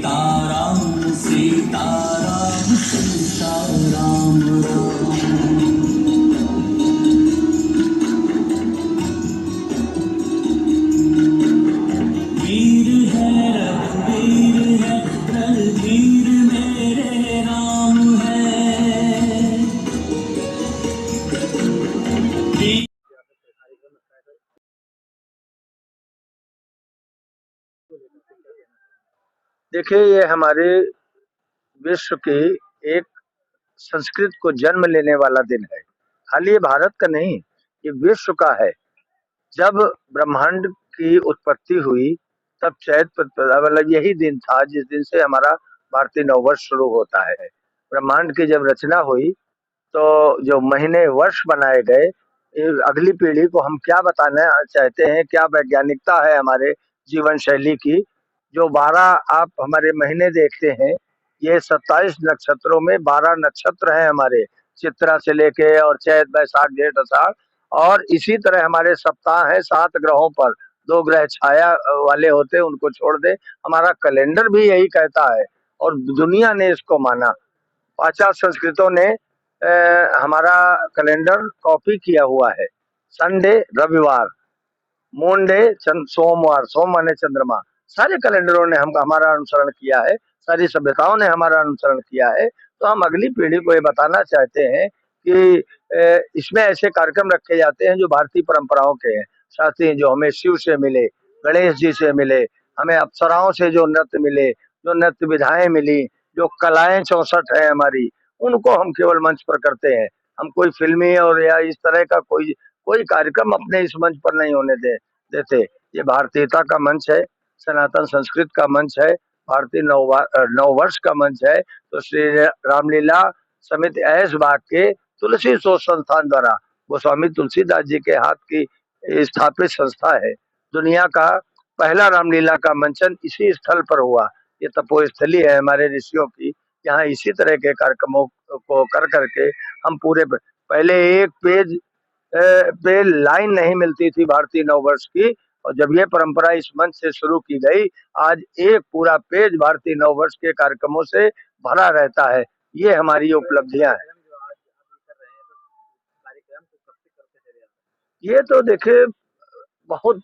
सीताराम सीताराम सीताराम वीर है रघुवीर है रणधीर मेरे राम है। देखिए, ये हमारे विश्व की एक संस्कृत को जन्म लेने वाला दिन है। खाली ये भारत का नहीं, ये विश्व का है। जब ब्रह्मांड की उत्पत्ति हुई, तब चैत प्रतिपदा मतलब यही दिन था जिस दिन से हमारा भारतीय नववर्ष शुरू होता है। ब्रह्मांड की जब रचना हुई, तो जो महीने वर्ष बनाए गए, अगली पीढ़ी को हम क्या बताना चाहते हैं, क्या वैज्ञानिकता है हमारे जीवन शैली की। जो 12 आप हमारे महीने देखते हैं, ये 27 नक्षत्रों में 12 नक्षत्र हैं हमारे, चित्रा से लेके और चैत बैसाख जेठ आषाढ़। और इसी तरह हमारे सप्ताह है 7 ग्रहों पर, 2 ग्रह छाया वाले होते हैं, उनको छोड़ दे। हमारा कैलेंडर भी यही कहता है और दुनिया ने इसको माना। पाश्चात्य संस्कृतों ने हमारा कैलेंडर कॉपी किया हुआ है। संडे रविवार, मूनडे सोमवार, सोम माने चंद्रमा। सारे कैलेंडरों ने हम हमारा अनुसरण किया है, सारी सभ्यताओं ने हमारा अनुसरण किया है। तो हम अगली पीढ़ी को ये बताना चाहते हैं कि इसमें ऐसे कार्यक्रम रखे जाते हैं जो भारतीय परंपराओं के हैं। साथ ही जो हमें शिव से मिले, गणेश जी से मिले, हमें अप्सराओं से जो नृत्य मिले, जो नृत्य विधाएं मिली, जो कलाएं 64 है हमारी, उनको हम केवल मंच पर करते हैं। हम कोई फिल्मी और या इस तरह का कोई कोई कार्यक्रम अपने इस मंच पर नहीं होने देते। ये भारतीयता का मंच है, सनातन संस्कृत का मंच है, भारतीय नववर्ष का मंच है। तो श्री रामलीला समिति ऐश बाग के तुलसी शोध संस्थान द्वारा गोस्वामी तुलसीदास जी के हाथ की स्थापित संस्था है। दुनिया का पहला रामलीला का मंचन इसी स्थल पर हुआ। ये तपोस्थली है हमारे ऋषियों की। यहाँ इसी तरह के कार्यक्रमों को कर करके हम पूरे पहले एक पेज पे लाइन नहीं मिलती थी भारतीय नववर्ष की, और जब ये परंपरा इस मंच से शुरू की गई, आज एक पूरा पेज भारतीय नववर्ष के कार्यक्रमों से भरा रहता है। ये हमारी उपलब्धियां हैं। ये तो देखिए, बहुत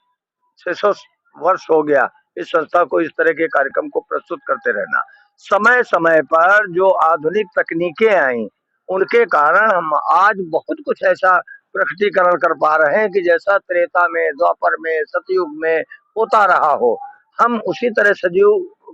600 वर्ष हो गया इस संस्था को इस तरह के कार्यक्रम को प्रस्तुत करते रहना। समय समय पर जो आधुनिक तकनीकें आई, उनके कारण हम आज बहुत कुछ ऐसा प्रकटीकरण कर पा रहे हैं कि जैसा त्रेता में, द्वापर में, सतयुग में होता रहा हो, हम उसी तरह सजीव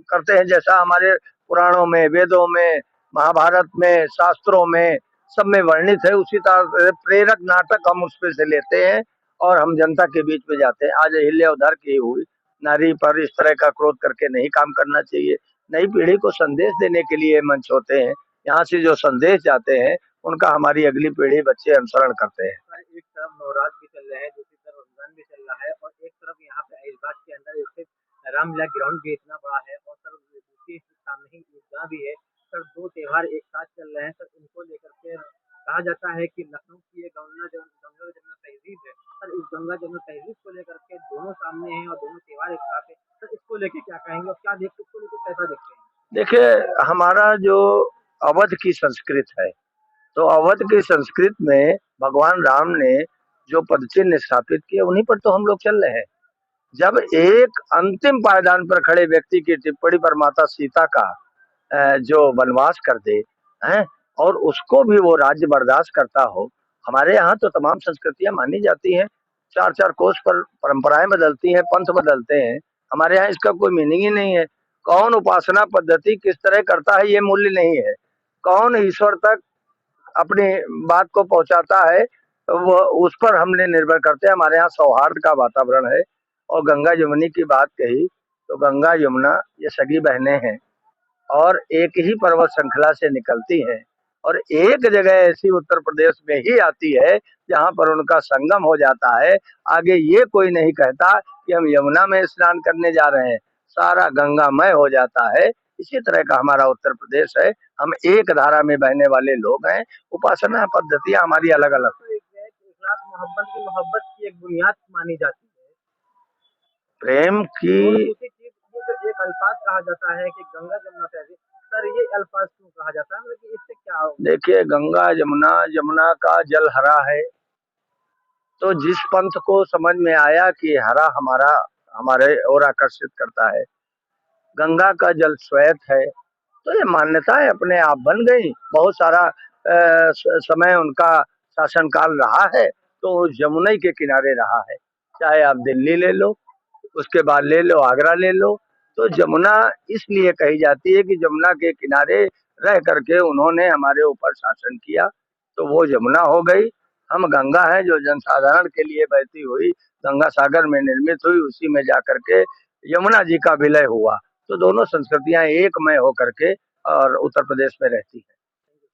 करते हैं जैसा हमारे पुराणों में, वेदों में, महाभारत में, शास्त्रों में सब में वर्णित है। उसी तरह प्रेरक नाटक हम उसमें से लेते हैं और हम जनता के बीच में जाते हैं। आज अहिल्या उद्धार की हुई, नारी पर इस तरह का क्रोध करके नहीं काम करना चाहिए। नई पीढ़ी को संदेश देने के लिए मंच होते हैं। यहाँ से जो संदेश जाते हैं, उनका हमारी अगली पीढ़ी बच्चे अनुसरण करते हैं। एक तरफ नवरात्र भी चल रहे हैं, दूसरी तरफ रमजान भी चल रहा है, और एक तरफ यहाँ पे ऐशबाग के अंदर स्थित रामलीला ग्राउंड भी इतना बड़ा है, और सर दूसरी सामने ही ईदगाह भी है। सर 2 त्योहार एक साथ चल रहे हैं, सर इनको लेकर के कहा जाता है कि लखनऊ की ये गंगा जमुना तहजीब है। सर इस गंगा जमुना तहजीब को लेकर के दोनों सामने हैं और दोनों त्योहार एक साथ है। सर इसको लेके क्या कहेंगे और क्या देखते, इसको लेके कैसा देखते हैं? देखिए, हमारा जो अवध की संस्कृत है, तो अवध की संस्कृत में भगवान राम ने जो पदचिन्ह स्थापित किए, उन्हीं पर तो हम लोग चल रहे हैं। जब एक अंतिम पायदान पर खड़े व्यक्ति की टिप्पणी पर माता सीता का जो वनवास कर दे हैं, और उसको भी वो राज्य बर्दाश्त करता हो। हमारे यहाँ तो तमाम संस्कृतियां मानी जाती हैं, 4-4 कोस पर परंपराएं बदलती हैं, पंथ बदलते हैं। हमारे यहाँ इसका कोई मीनिंग ही नहीं है। कौन उपासना पद्धति किस तरह करता है, ये मूल्य नहीं है। कौन ईश्वर तक अपनी बात को पहुंचाता है, वो उस पर हमने निर्भर करते हैं। हमारे यहाँ सौहार्द का वातावरण है। और गंगा यमुनी की बात कही, तो गंगा यमुना ये सगी बहनें हैं और एक ही पर्वत श्रृंखला से निकलती हैं, और एक जगह ऐसी उत्तर प्रदेश में ही आती है जहां पर उनका संगम हो जाता है। आगे ये कोई नहीं कहता कि हम यमुना में स्नान करने जा रहे हैं, सारा गंगामय हो जाता है। इसी तरह का हमारा उत्तर प्रदेश है। हम एक धारा में बहने वाले लोग हैं। उपासना पद्धतियां हमारी अलग अलग। तो इखलास मोहब्बत की एक बुनियाद मानी जाती है। प्रेम की और दूसरी चीज, ये जो एक अल्फाज कहा जाता है कि गंगा जमुना तहजीब, सर ये अल्फाज क्यों कहा जाता है, मतलब कि इससे क्या देखिए, गंगा जमुना, जमुना का जल हरा है, तो जिस पंथ को समझ में आया कि हरा हमारा हमारे ओर आकर्षित करता है, गंगा का जल श्वेत है, तो ये मान्यताएं अपने आप बन गई। बहुत सारा समय उनका शासनकाल रहा है, तो वो जमुना के किनारे रहा है। चाहे आप दिल्ली ले लो, उसके बाद ले लो आगरा ले लो, तो जमुना इसलिए कही जाती है कि जमुना के किनारे रह करके उन्होंने हमारे ऊपर शासन किया, तो वो जमुना हो गई। हम गंगा है जो जनसाधारण के लिए बहती हुई गंगा सागर में निर्मित हुई, उसी में जाकर के यमुना जी का विलय हुआ। तो दोनों संस्कृतियां एकमय होकर के और उत्तर प्रदेश में रहती हैं।